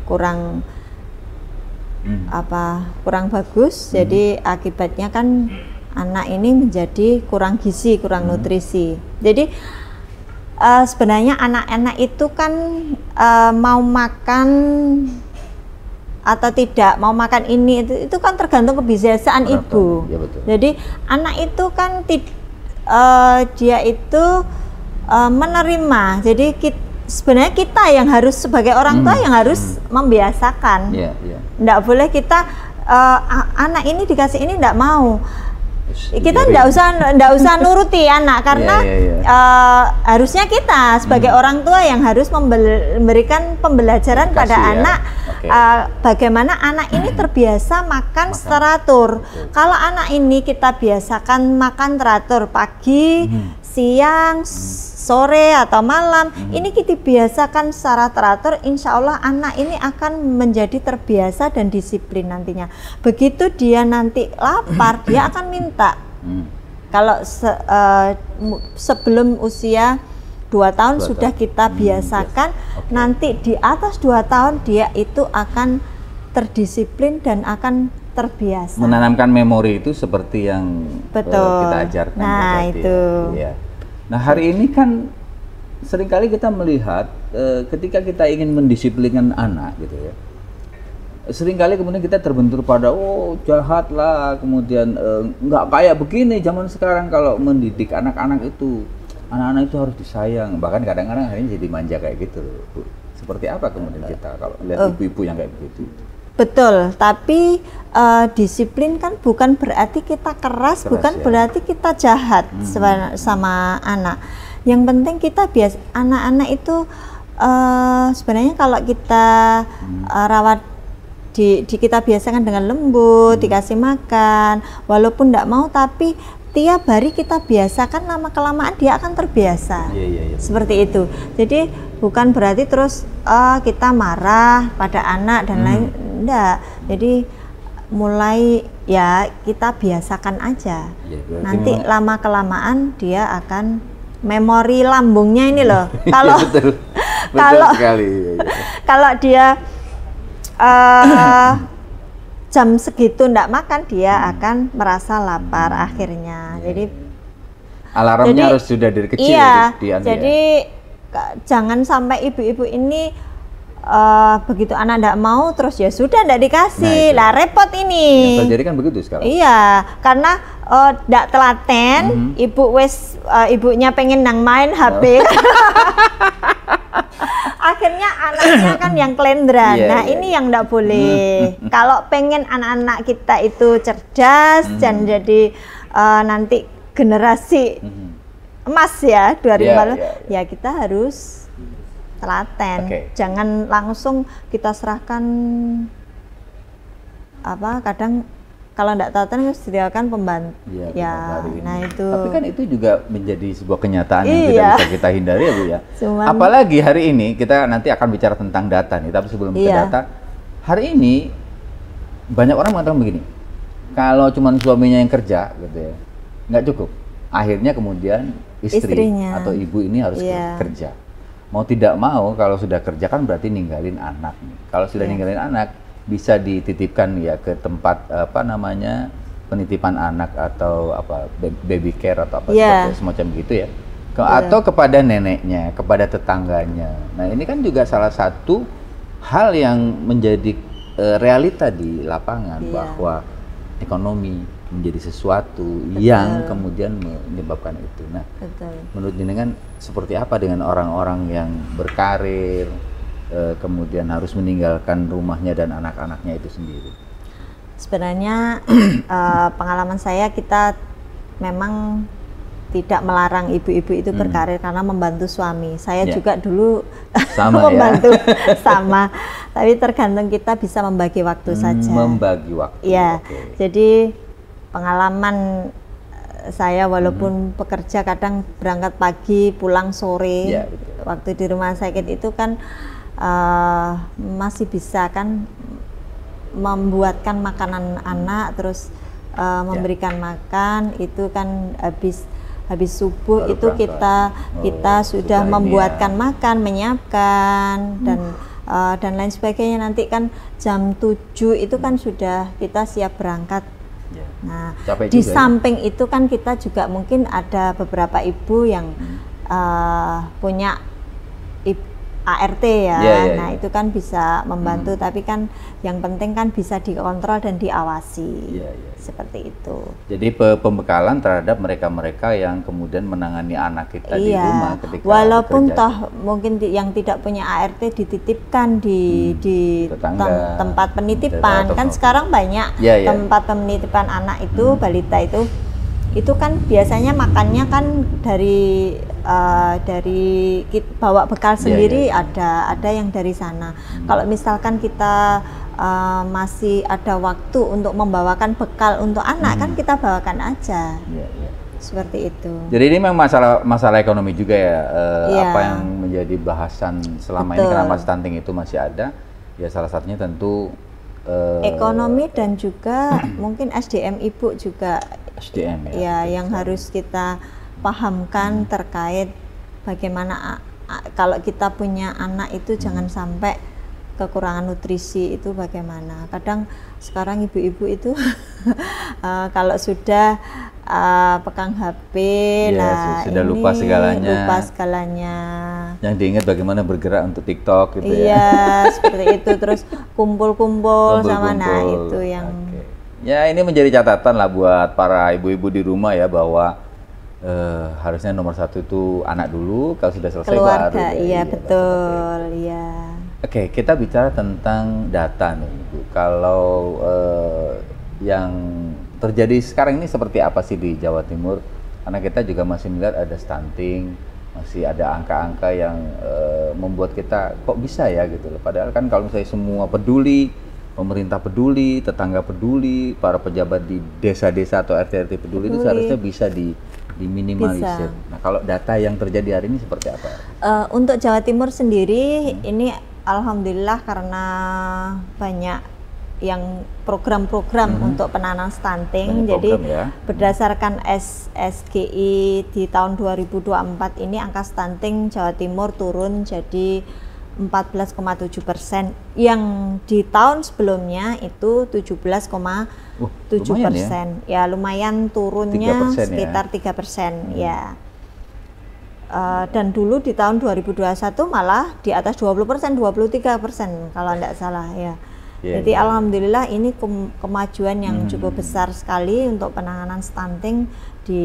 [SPEAKER 1] kurang kurang bagus. Jadi akibatnya kan anak ini menjadi kurang gizi, kurang nutrisi. Jadi sebenarnya anak-anak itu kan mau makan atau tidak mau makan ini itu kan tergantung kebiasaan ibu.
[SPEAKER 2] Ya, betul.
[SPEAKER 1] Jadi anak itu kan dia itu menerima. Jadi sebenarnya kita yang harus sebagai orang tua yang harus membiasakan. Nggak boleh kita anak ini dikasih ini nggak mau. Kita nggak usah nuruti anak karena harusnya kita sebagai orang tua yang harus memberikan pembelajaran pada anak bagaimana anak ini terbiasa makan teratur. Kalau anak ini kita biasakan makan teratur pagi, siang, sore atau malam, ini kita biasakan secara teratur, insya Allah anak ini akan menjadi terbiasa dan disiplin nantinya. Begitu dia nanti lapar, dia akan minta. Kalau sebelum usia 2 tahun sudah kita biasakan, nanti di atas 2 tahun dia itu akan terdisiplin dan akan terbiasa.
[SPEAKER 2] Menanamkan memori itu seperti yang kita ajarkan.
[SPEAKER 1] Nah itu.
[SPEAKER 2] Ya. Nah hari ini kan seringkali kita melihat ketika kita ingin mendisiplinkan anak gitu ya, seringkali kemudian kita terbentur pada jahat lah, kemudian nggak kayak begini zaman sekarang. Kalau mendidik anak-anak itu harus disayang, bahkan kadang-kadang akhirnya jadi manja kayak gitu loh, Bu. Seperti apa kemudian kita kalau lihat ibu-ibu yang kayak begitu?
[SPEAKER 1] Betul, tapi disiplin kan bukan berarti kita keras bukan berarti kita jahat sama anak. Yang penting kita anak-anak itu sebenarnya kalau kita rawat kita biasakan dengan lembut, dikasih makan, walaupun tidak mau tapi tiap hari kita biasakan, lama-kelamaan dia akan terbiasa. Seperti itu. Jadi bukan berarti terus kita marah pada anak dan lain, enggak. Jadi mulai ya kita biasakan aja. Nanti lama-kelamaan dia akan memori lambungnya ini loh. Kalau kalau dia jam segitu ndak makan, dia akan merasa lapar akhirnya. Jadi
[SPEAKER 2] alarmnya harus sudah dari kecil.
[SPEAKER 1] Jadi jangan sampai ibu-ibu ini begitu anak ndak mau terus ya sudah ndak dikasih. Lah repot ini.
[SPEAKER 2] Yang terjadi kan begitu sekarang.
[SPEAKER 1] Iya, karena ndak telaten, ibunya pengen nang main HP. Akhirnya anaknya kan yang kelendran. Ini yang enggak boleh. Kalau pengen anak-anak kita itu cerdas dan jadi nanti generasi emas ya 2050, ya kita harus telaten. Jangan langsung kita serahkan kadang kalau enggak telaten harus disediakan pembantu. Nah itu.
[SPEAKER 2] Tapi kan itu juga menjadi sebuah kenyataan yang tidak bisa kita hindari ya Bu ya. Apalagi hari ini kita nanti akan bicara tentang data nih, tapi sebelum ke data, hari ini banyak orang mengatakan begini, kalau cuma suaminya yang kerja gitu ya, nggak cukup. Akhirnya kemudian istrinya atau ibu ini harus kerja. Mau tidak mau kalau sudah kerja kan berarti ninggalin anak nih. Kalau sudah ninggalin anak, bisa dititipkan ya ke tempat penitipan anak atau baby care atau semacam gitu ya, atau kepada neneknya, kepada tetangganya. Nah ini kan juga salah satu hal yang menjadi realita di lapangan, bahwa ekonomi menjadi sesuatu yang kemudian menyebabkan itu. Nah menurut jenengan seperti apa dengan orang-orang yang berkarir kemudian harus meninggalkan rumahnya dan anak-anaknya itu sendiri?
[SPEAKER 1] Sebenarnya pengalaman saya, kita memang tidak melarang ibu-ibu itu berkarir karena membantu suami. Saya juga dulu membantu sama, tapi tergantung kita bisa membagi waktu saja.
[SPEAKER 2] Membagi waktu.
[SPEAKER 1] Jadi pengalaman saya walaupun pekerja kadang berangkat pagi pulang sore, waktu di rumah sakit itu kan masih bisa kan membuatkan makanan anak, terus memberikan makan itu kan habis subuh
[SPEAKER 2] Baru
[SPEAKER 1] itu
[SPEAKER 2] berangkat.
[SPEAKER 1] kita sudah
[SPEAKER 2] sudah ini
[SPEAKER 1] menbuatkan
[SPEAKER 2] ya.
[SPEAKER 1] makan, menyiapkan dan lain sebagainya. Nanti kan jam 7 itu kan sudah kita siap berangkat.
[SPEAKER 2] Ya.
[SPEAKER 1] Nah,
[SPEAKER 2] Capek
[SPEAKER 1] di
[SPEAKER 2] juga ya.
[SPEAKER 1] samping itu kan kita juga mungkin ada beberapa ibu yang punya ART ya. Nah, itu kan bisa membantu, tapi kan yang penting kan bisa dikontrol dan diawasi. Seperti itu.
[SPEAKER 2] Jadi pembekalan terhadap mereka-mereka yang kemudian menangani anak kita di rumah ketika
[SPEAKER 1] walaupun
[SPEAKER 2] bekerja.
[SPEAKER 1] toh mungkin yang tidak punya ART dititipkan di tempat penitipan. Kan sekarang banyak tempat penitipan anak itu, balita itu kan biasanya makannya kan dari bawa bekal sendiri. Ada yang dari sana. Kalau misalkan kita masih ada waktu untuk membawakan bekal untuk anak, kan kita bawakan aja. Seperti itu.
[SPEAKER 2] Jadi ini memang masalah ekonomi juga ya, apa yang menjadi bahasan selama ini, kenapa stunting itu masih ada, ya salah satunya tentu
[SPEAKER 1] ekonomi dan juga mungkin SDM ibu juga.
[SPEAKER 2] SDM
[SPEAKER 1] yang harus kita pahamkan terkait bagaimana kalau kita punya anak itu jangan sampai kekurangan nutrisi itu bagaimana. Kadang sekarang ibu-ibu itu kalau sudah pegang HP
[SPEAKER 2] sudah lupa
[SPEAKER 1] segalanya.
[SPEAKER 2] Yang diingat bagaimana bergerak untuk TikTok gitu
[SPEAKER 1] seperti itu. Terus kumpul-kumpul sama itu yang
[SPEAKER 2] ya ini menjadi catatan lah buat para ibu-ibu di rumah ya, bahwa harusnya nomor satu itu anak dulu, kalau sudah selesai
[SPEAKER 1] keluarga.
[SPEAKER 2] baru
[SPEAKER 1] Betul.
[SPEAKER 2] Oke, kita bicara tentang data nih Bu. Kalau yang terjadi sekarang ini seperti apa sih di Jawa Timur? Karena kita juga masih melihat ada stunting, masih ada angka-angka yang membuat kita kok bisa ya gitu loh. Padahal kan kalau misalnya semua peduli, pemerintah peduli, tetangga peduli, para pejabat di desa-desa atau RT-RT peduli, itu seharusnya bisa diminimalisir. Nah, kalau data yang terjadi hari ini seperti apa?
[SPEAKER 1] Untuk Jawa Timur sendiri ini alhamdulillah karena banyak yang program-program untuk penanganan stunting. Jadi berdasarkan SGI di tahun 2024 ini angka stunting Jawa Timur turun jadi 14,7%, yang di tahun sebelumnya itu 17,7%. Ya lumayan turunnya sekitar 3% ya. Dan dulu di tahun 2021 malah di atas 20%, 23% kalau tidak salah ya. Jadi alhamdulillah ini kemajuan yang cukup besar sekali untuk penanganan stunting di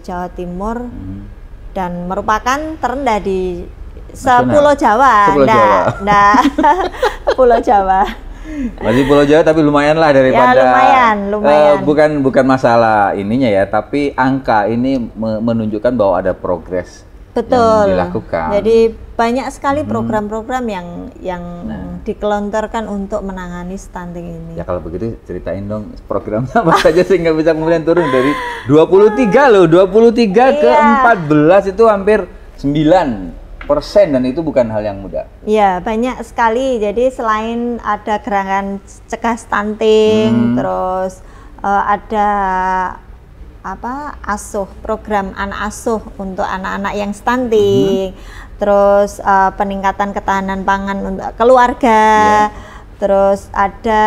[SPEAKER 1] Jawa Timur dan merupakan terendah di Pulau Jawa. Pulau Jawa.
[SPEAKER 2] Masih Pulau Jawa tapi lumayan lah daripada.
[SPEAKER 1] Ya, lumayan.
[SPEAKER 2] Bukan masalah ininya ya, tapi angka ini menunjukkan bahwa ada progres yang dilakukan.
[SPEAKER 1] Jadi banyak sekali program-program yang dikelontorkan untuk menangani stunting ini.
[SPEAKER 2] Ya kalau begitu ceritain dong programnya apa saja sehingga bisa kemudian turun dari 23 loh, 23 ke 14 itu hampir 9%, dan itu bukan hal yang mudah.
[SPEAKER 1] Iya, banyak sekali. Jadi selain ada gerakan cegah stunting, terus ada program anak asuh untuk anak-anak yang stunting, terus peningkatan ketahanan pangan untuk keluarga, terus ada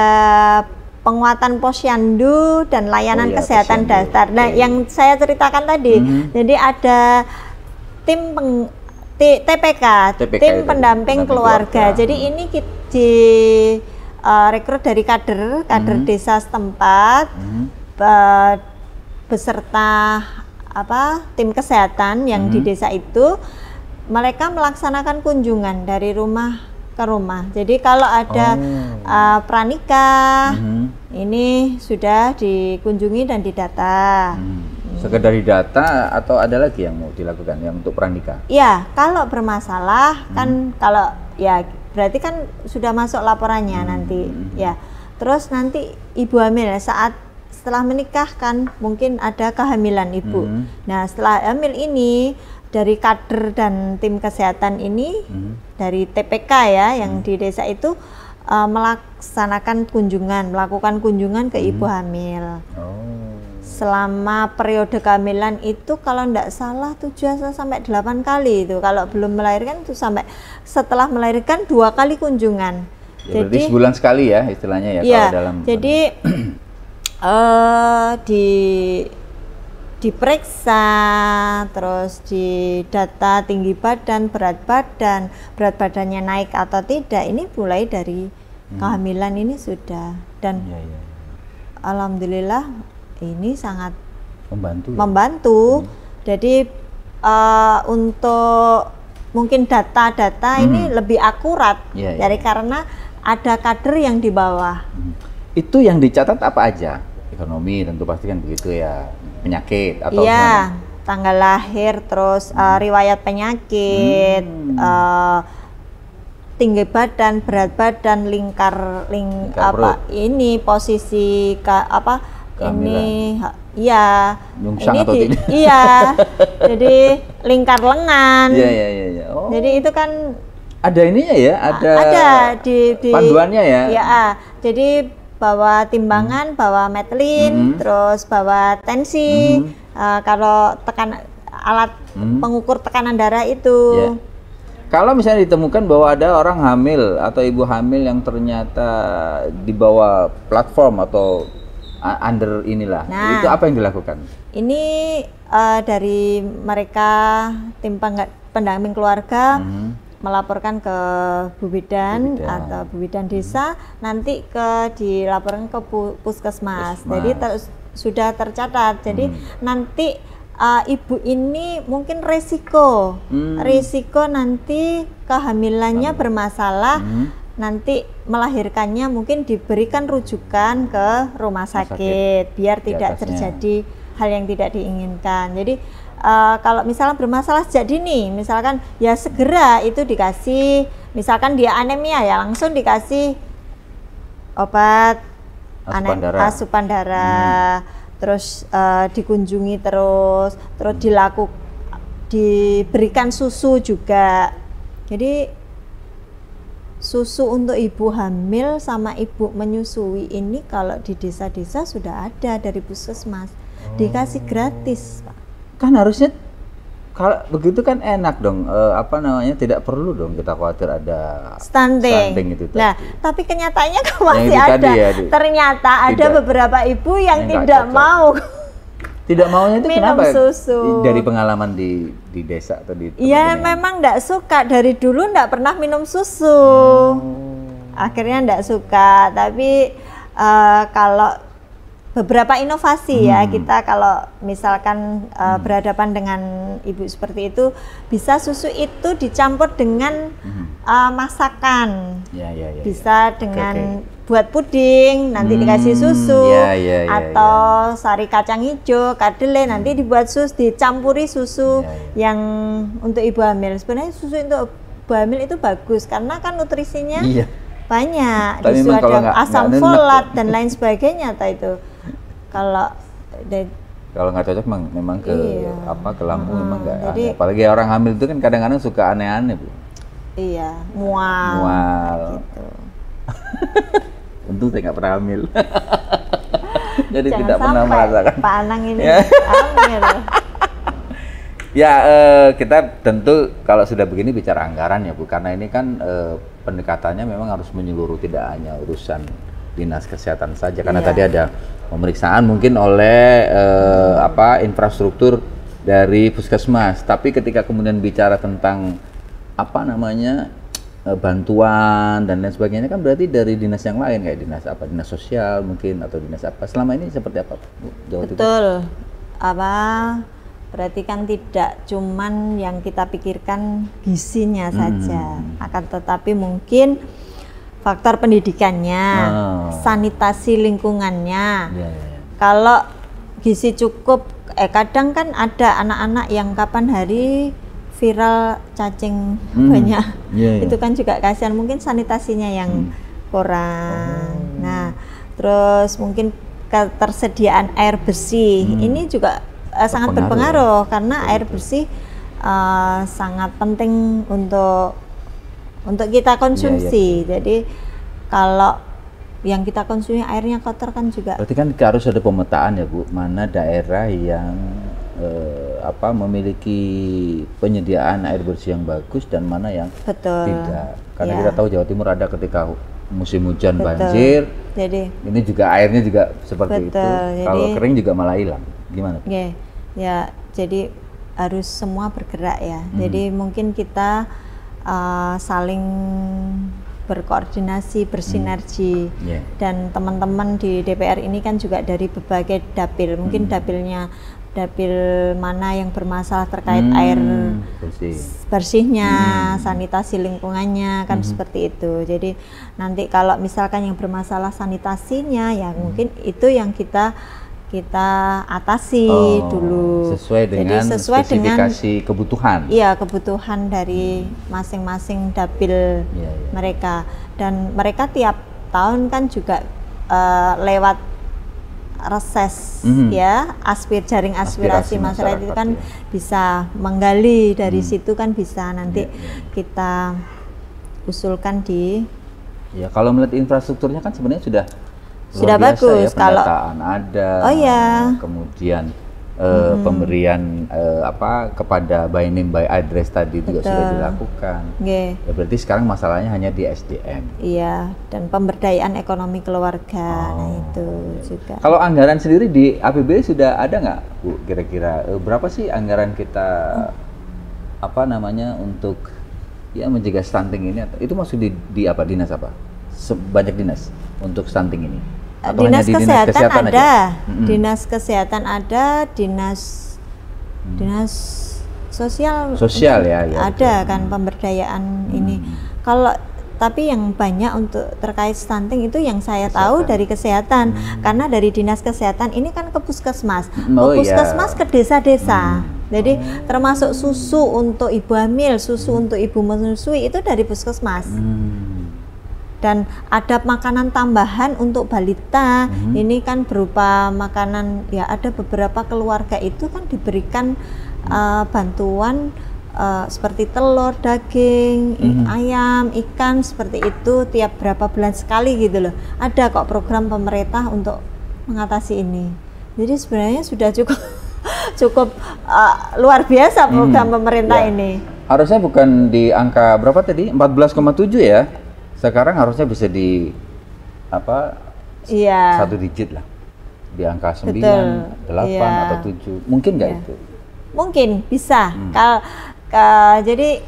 [SPEAKER 1] penguatan posyandu dan layanan kesehatan dasar. Nah, yang saya ceritakan tadi, jadi ada tim TPK, tim pendamping keluarga. Jadi ini rekrut dari kader desa setempat, beserta tim kesehatan yang di desa itu. Mereka melaksanakan kunjungan dari rumah ke rumah. Jadi kalau ada pranikah, ini sudah dikunjungi dan didata.
[SPEAKER 2] Sekedar didata atau ada lagi yang mau dilakukan yang untuk pranikah?
[SPEAKER 1] Ya, kalau bermasalah kan kalau ya berarti kan sudah masuk laporannya nanti ya. Terus nanti ibu hamil setelah menikah kan mungkin ada kehamilan ibu. Nah, setelah hamil ini dari kader dan tim kesehatan ini dari TPK ya yang di desa itu melakukan kunjungan ke ibu hamil. selama periode kehamilan itu kalau enggak salah 7 sampai 8 kali itu. Kalau belum melahirkan itu sampai setelah melahirkan 2 kali kunjungan.
[SPEAKER 2] Ya, jadi sebulan sekali ya istilahnya ya,
[SPEAKER 1] iya,
[SPEAKER 2] kalau dalam.
[SPEAKER 1] Jadi diperiksa, terus di data tinggi badan, berat badannya naik atau tidak, ini mulai dari kehamilan ini sudah. Dan alhamdulillah ini sangat membantu. Jadi untuk mungkin data-data ini lebih akurat dari karena ada kader yang di bawah.
[SPEAKER 2] Itu yang dicatat apa aja? Ekonomi tentu pasti kan begitu ya, penyakit atau
[SPEAKER 1] tanggal lahir, terus riwayat penyakit, tinggi badan, berat badan, lingkar apa perut. Ini posisi ini
[SPEAKER 2] nyungsang
[SPEAKER 1] ini
[SPEAKER 2] atau tidak?
[SPEAKER 1] Iya. Jadi lingkar lengan.
[SPEAKER 2] Iya. Oh.
[SPEAKER 1] Jadi itu kan
[SPEAKER 2] ada ininya ya,
[SPEAKER 1] ada di
[SPEAKER 2] panduannya ya.
[SPEAKER 1] Iya. Jadi bawa timbangan, bawa metlin, terus bawa tensi. Kalau alat pengukur tekanan darah itu.
[SPEAKER 2] Kalau misalnya ditemukan bahwa ada orang hamil atau ibu hamil yang ternyata di bawah platform atau under inilah, itu apa yang dilakukan? Ini
[SPEAKER 1] dari mereka tim pendamping keluarga melaporkan ke Bu Bidan atau Bu Bidan desa, nanti dilaporkan ke puskesmas. Jadi sudah tercatat. Jadi nanti ibu ini mungkin resiko nanti kehamilannya bermasalah, nanti melahirkannya mungkin diberikan rujukan ke rumah sakit biar tidak terjadi hal yang tidak diinginkan. Jadi kalau misalnya bermasalah sejak dini, misalkan ya segera itu dikasih, misalkan dia anemia ya langsung dikasih obat asupan darah. Terus dikunjungi terus diberikan susu juga. Jadi susu untuk ibu hamil sama ibu menyusui ini kalau di desa-desa sudah ada dari puskesmas, dikasih gratis, Pak.
[SPEAKER 2] Kan harusnya kalau begitu kan enak dong, tidak perlu dong kita khawatir ada stunting itu tadi.
[SPEAKER 1] Nah, tapi kenyataannya kok masih ada. Ternyata ada beberapa ibu yang tidak mau.
[SPEAKER 2] Tidak maunya itu
[SPEAKER 1] minum
[SPEAKER 2] kenapa?
[SPEAKER 1] Susu.
[SPEAKER 2] Dari pengalaman di desa atau di
[SPEAKER 1] Iya, memang enggak suka, dari dulu enggak pernah minum susu. Akhirnya enggak suka, tapi kalau beberapa inovasi ya, kita kalau misalkan berhadapan dengan ibu seperti itu, bisa susu itu dicampur dengan masakan. Bisa dengan buat puding, nanti dikasih susu, atau sari kacang hijau, kedelai, nanti dibuat dicampuri susu yang untuk ibu hamil. Sebenarnya susu untuk ibu hamil itu bagus karena kan nutrisinya banyak. Di situ ada asam folat dan lain sebagainya itu. Kalau
[SPEAKER 2] nggak cocok memang ke ke lambung memang nggak. Apalagi orang hamil itu kan kadang-kadang suka aneh-aneh, Bu.
[SPEAKER 1] Iya, mual. Gitu.
[SPEAKER 2] Untung saya nggak pernah hamil. Jadi
[SPEAKER 1] jangan
[SPEAKER 2] tidak pernah merasakan.
[SPEAKER 1] Pak Anang ini hamil.
[SPEAKER 2] Ya, kita tentu kalau sudah begini bicara anggaran ya, Bu, karena ini kan pendekatannya memang harus menyeluruh, tidak hanya urusan dinas kesehatan saja, karena tadi ada pemeriksaan mungkin oleh infrastruktur dari puskesmas, tapi ketika kemudian bicara tentang bantuan dan lain sebagainya kan berarti dari dinas yang lain, kayak dinas sosial mungkin atau dinas apa. Selama ini seperti apa, Bu?
[SPEAKER 1] Betul. Berarti kan tidak cuman yang kita pikirkan gizinya saja, akan tetapi mungkin faktor pendidikannya, sanitasi lingkungannya. Kalau gizi cukup, kadang kan ada anak-anak yang kapan hari viral cacing banyak, itu kan juga kasihan, mungkin sanitasinya yang kurang. Nah, terus mungkin ketersediaan air bersih, ini juga sangat berpengaruh karena air bersih sangat penting untuk kita konsumsi. Jadi kalau yang kita konsumsi airnya kotor kan juga.
[SPEAKER 2] Berarti kan harus ada pemetaan ya Bu, mana daerah yang memiliki penyediaan air bersih yang bagus dan mana yang
[SPEAKER 1] Betul.
[SPEAKER 2] tidak. Karena
[SPEAKER 1] Ya.
[SPEAKER 2] kita tahu Jawa Timur ada ketika musim hujan
[SPEAKER 1] Betul.
[SPEAKER 2] banjir,
[SPEAKER 1] Jadi
[SPEAKER 2] ini juga airnya juga seperti itu.
[SPEAKER 1] Betul,
[SPEAKER 2] Kalau
[SPEAKER 1] jadi-
[SPEAKER 2] kering juga malah hilang. Gimana?
[SPEAKER 1] ya jadi harus semua bergerak ya. Jadi mungkin kita saling berkoordinasi, bersinergi.
[SPEAKER 2] Yeah.
[SPEAKER 1] Dan teman-teman di DPR ini kan juga dari berbagai dapil. Mungkin dapil mana yang bermasalah terkait air bersihnya, sanitasi lingkungannya kan seperti itu. Jadi nanti kalau misalkan yang bermasalah sanitasinya ya mungkin itu yang kita atasi dulu.
[SPEAKER 2] Sesuai dengan
[SPEAKER 1] Jadi sesuai
[SPEAKER 2] spesifikasi kebutuhan.
[SPEAKER 1] Iya, kebutuhan dari masing-masing dapil mereka. Dan mereka tiap tahun kan juga lewat reses ya, jaring aspirasi masyarakat itu kan bisa menggali dari situ kan bisa nanti kita usulkan di.
[SPEAKER 2] Ya, kalau melihat infrastrukturnya kan sebenarnya sudah
[SPEAKER 1] Sudah
[SPEAKER 2] luar biasa
[SPEAKER 1] bagus,
[SPEAKER 2] ya, pendataan ada.
[SPEAKER 1] Oh ya.
[SPEAKER 2] Kemudian pemberian kepada by name by address tadi juga sudah dilakukan. Ya, berarti sekarang masalahnya hanya di SDM.
[SPEAKER 1] Iya, dan pemberdayaan ekonomi keluarga. Nah, itu juga.
[SPEAKER 2] Kalau anggaran sendiri di APBD sudah ada nggak Bu? Kira-kira berapa sih anggaran kita untuk mencegah stunting ini? Itu masuk di apa, dinas apa? Banyak dinas untuk stunting ini? Atau
[SPEAKER 1] Dinas
[SPEAKER 2] hanya di
[SPEAKER 1] kesehatan ada,
[SPEAKER 2] aja?
[SPEAKER 1] dinas kesehatan ada, dinas sosial
[SPEAKER 2] ya
[SPEAKER 1] ada kan pemberdayaan ini. Kalau tapi yang banyak untuk terkait stunting itu yang saya tahu dari kesehatan, karena dari dinas kesehatan ini kan ke puskesmas, ke desa-desa. Jadi termasuk susu untuk ibu hamil, susu untuk ibu menyusui itu dari puskesmas. Dan ada makanan tambahan untuk balita, ini kan berupa makanan, ya ada beberapa keluarga itu kan diberikan bantuan seperti telur, daging, ayam, ikan seperti itu tiap berapa bulan sekali gitu loh. Ada kok program pemerintah untuk mengatasi ini. Jadi sebenarnya sudah cukup luar biasa program pemerintah ini.
[SPEAKER 2] Harusnya bukan di angka berapa tadi? 14,7 ya? Sekarang harusnya bisa di satu digit lah, di angka 9, 8 atau 7, mungkin nggak itu? Mungkin
[SPEAKER 1] bisa. Jadi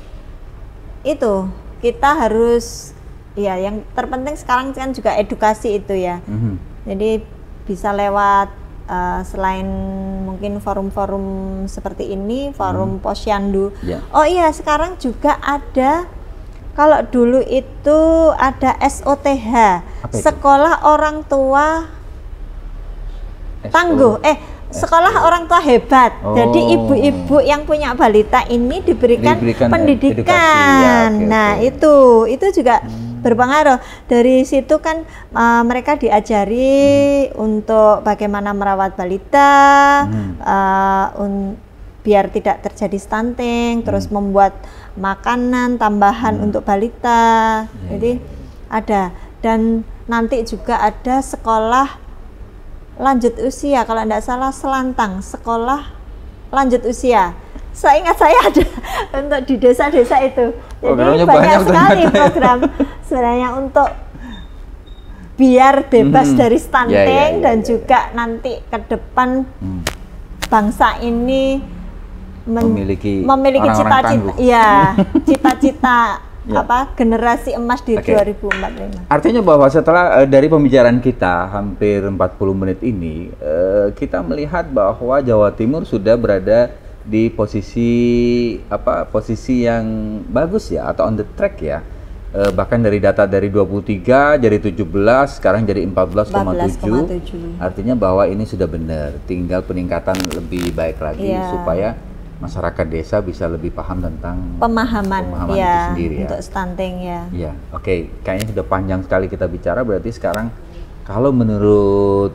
[SPEAKER 1] itu kita harus yang terpenting sekarang kan juga edukasi itu ya. Jadi bisa lewat selain mungkin forum-forum seperti ini, forum Posyandu. Oh iya, sekarang juga ada. Kalau dulu itu ada SOTH, Sekolah Orang Tua Tangguh, Sekolah Orang Tua Hebat. Jadi ibu-ibu yang punya balita ini diberikan pendidikan. Nah, itu juga berpengaruh. Dari situ kan mereka diajari untuk bagaimana merawat balita, biar tidak terjadi stunting, terus membuat makanan tambahan untuk balita. Jadi ada, dan nanti juga ada sekolah lanjut usia, kalau tidak salah Selantang, sekolah lanjut usia. Saya ingat saya ada untuk di desa-desa itu. Jadi banyak sekali program sebenarnya untuk biar bebas dari stunting dan juga nanti ke depan bangsa ini memiliki cita-cita generasi emas di 2045.
[SPEAKER 2] Artinya bahwa setelah dari pembicaraan kita hampir 40 menit ini, kita melihat bahwa Jawa Timur sudah berada di posisi yang bagus ya, atau on the track ya. Bahkan dari data dari 23 jadi 17, sekarang jadi 14,7. Artinya bahwa ini sudah benar, tinggal peningkatan lebih baik lagi supaya masyarakat desa bisa lebih paham tentang pemahaman itu sendiri
[SPEAKER 1] untuk stunting ya.
[SPEAKER 2] Iya, oke. Kayaknya sudah panjang sekali kita bicara. Berarti sekarang kalau menurut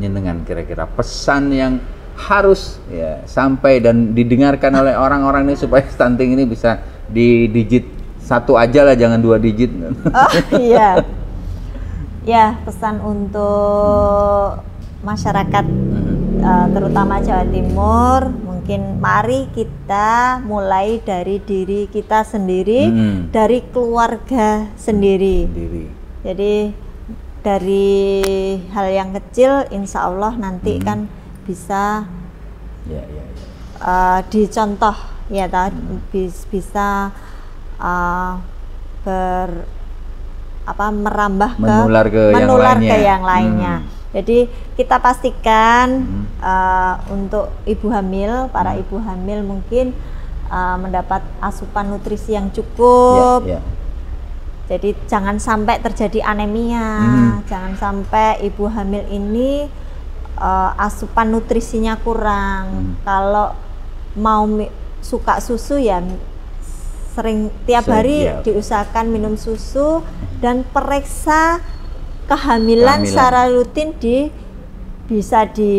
[SPEAKER 2] Nyenengan, kira-kira pesan yang harus sampai dan didengarkan oleh orang-orang ini supaya stunting ini bisa di digit 1 aja lah, jangan 2 digit.
[SPEAKER 1] Oh iya. Ya, pesan untuk masyarakat terutama Jawa Timur, mungkin mari kita mulai dari diri kita sendiri, dari keluarga sendiri. Jadi dari hal yang kecil, insya Allah nanti kan bisa dicontoh, ya, bisa merambah
[SPEAKER 2] menular
[SPEAKER 1] ke yang lainnya. Jadi kita pastikan untuk ibu hamil, para ibu hamil mungkin mendapat asupan nutrisi yang cukup. Jadi jangan sampai terjadi anemia, jangan sampai ibu hamil ini asupan nutrisinya kurang. Kalau mau suka susu ya sering tiap hari diusahakan minum susu dan periksa kehamilan secara rutin bisa di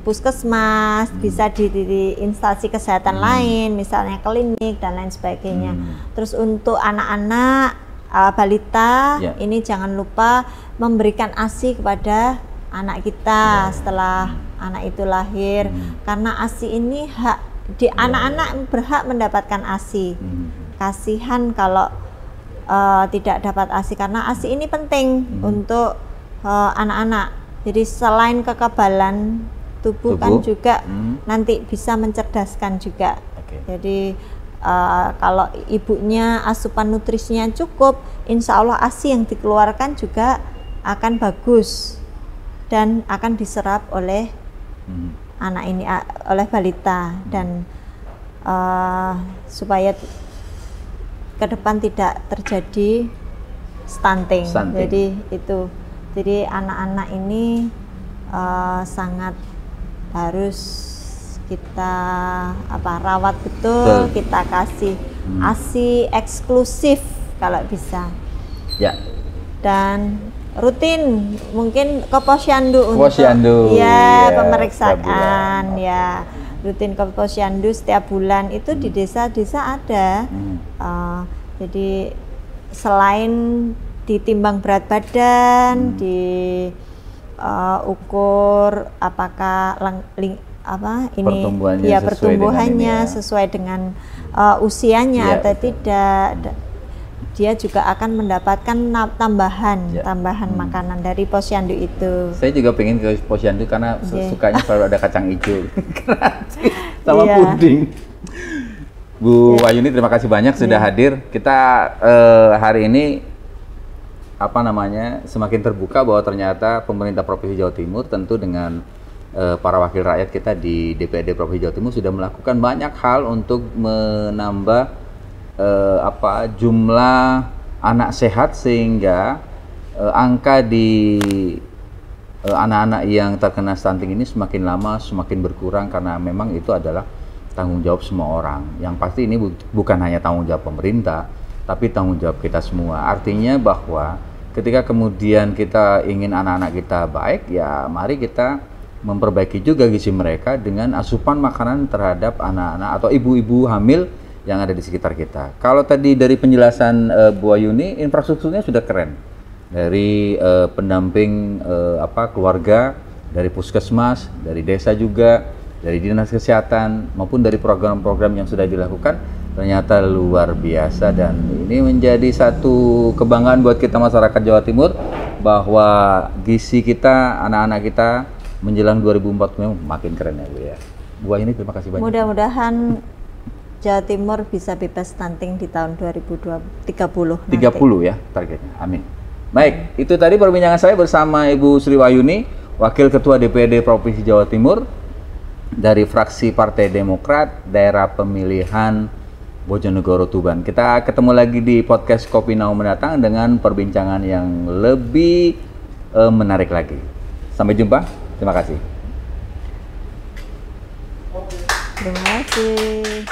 [SPEAKER 1] puskesmas, bisa di instansi kesehatan lain, misalnya klinik dan lain sebagainya. Terus untuk anak-anak balita ini jangan lupa memberikan ASI kepada anak kita setelah anak itu lahir, karena ASI ini anak-anak berhak mendapatkan ASI. Kasihan kalau tidak dapat ASI, karena ASI ini penting untuk anak-anak. Jadi selain kekebalan tubuh kan juga nanti bisa mencerdaskan juga. Jadi kalau ibunya asupan nutrisinya cukup, insya Allah ASI yang dikeluarkan juga akan bagus dan akan diserap oleh anak ini, oleh balita, dan supaya ke depan tidak terjadi stunting. Jadi anak-anak ini sangat harus kita rawat betul. Kita kasih ASI eksklusif kalau bisa. Dan rutin mungkin ke posyandu untuk pemeriksaan rutin ke posyandu setiap bulan itu di desa-desa ada. Jadi selain ditimbang berat badan, diukur apakah pertumbuhannya sesuai dengan usianya atau tidak, dia juga akan mendapatkan tambahan makanan dari posyandu itu.
[SPEAKER 2] Saya juga pengen ke posyandu karena sukanya selalu ada kacang hijau sama puding. Bu Wayuni, terima kasih banyak sudah hadir. Kita hari ini semakin terbuka bahwa ternyata pemerintah Provinsi Jawa Timur tentu dengan para wakil rakyat kita di DPRD Provinsi Jawa Timur sudah melakukan banyak hal untuk menambah jumlah anak sehat, sehingga angka di anak-anak yang terkena stunting ini semakin lama semakin berkurang, karena memang itu adalah tanggung jawab semua orang. Yang pasti ini bukan hanya tanggung jawab pemerintah, tapi tanggung jawab kita semua. Artinya bahwa ketika kemudian kita ingin anak-anak kita baik, ya mari kita memperbaiki juga gizi mereka dengan asupan makanan terhadap anak-anak atau ibu-ibu hamil yang ada di sekitar kita. Kalau tadi dari penjelasan Bu Wayuni, infrastrukturnya sudah keren. Dari pendamping keluarga, dari puskesmas, dari desa juga, dari dinas kesehatan, maupun dari program-program yang sudah dilakukan, ternyata luar biasa. Dan ini menjadi satu kebanggaan buat kita masyarakat Jawa Timur, bahwa gizi kita, anak-anak kita menjelang 2040 makin keren ya Bu ya. Bu Wayuni, terima kasih banyak.
[SPEAKER 1] Mudah-mudahan Jawa Timur bisa bebas stunting di tahun 2030 nanti.
[SPEAKER 2] 30 ya targetnya, amin. Baik, itu tadi perbincangan saya bersama Ibu Sri Wayuni, Wakil Ketua DPRD Provinsi Jawa Timur dari fraksi Partai Demokrat, daerah pemilihan Bojonegoro Tuban. Kita ketemu lagi di podcast Kopi Now mendatang dengan perbincangan yang lebih menarik lagi. Sampai jumpa, terima kasih.
[SPEAKER 1] Terima kasih.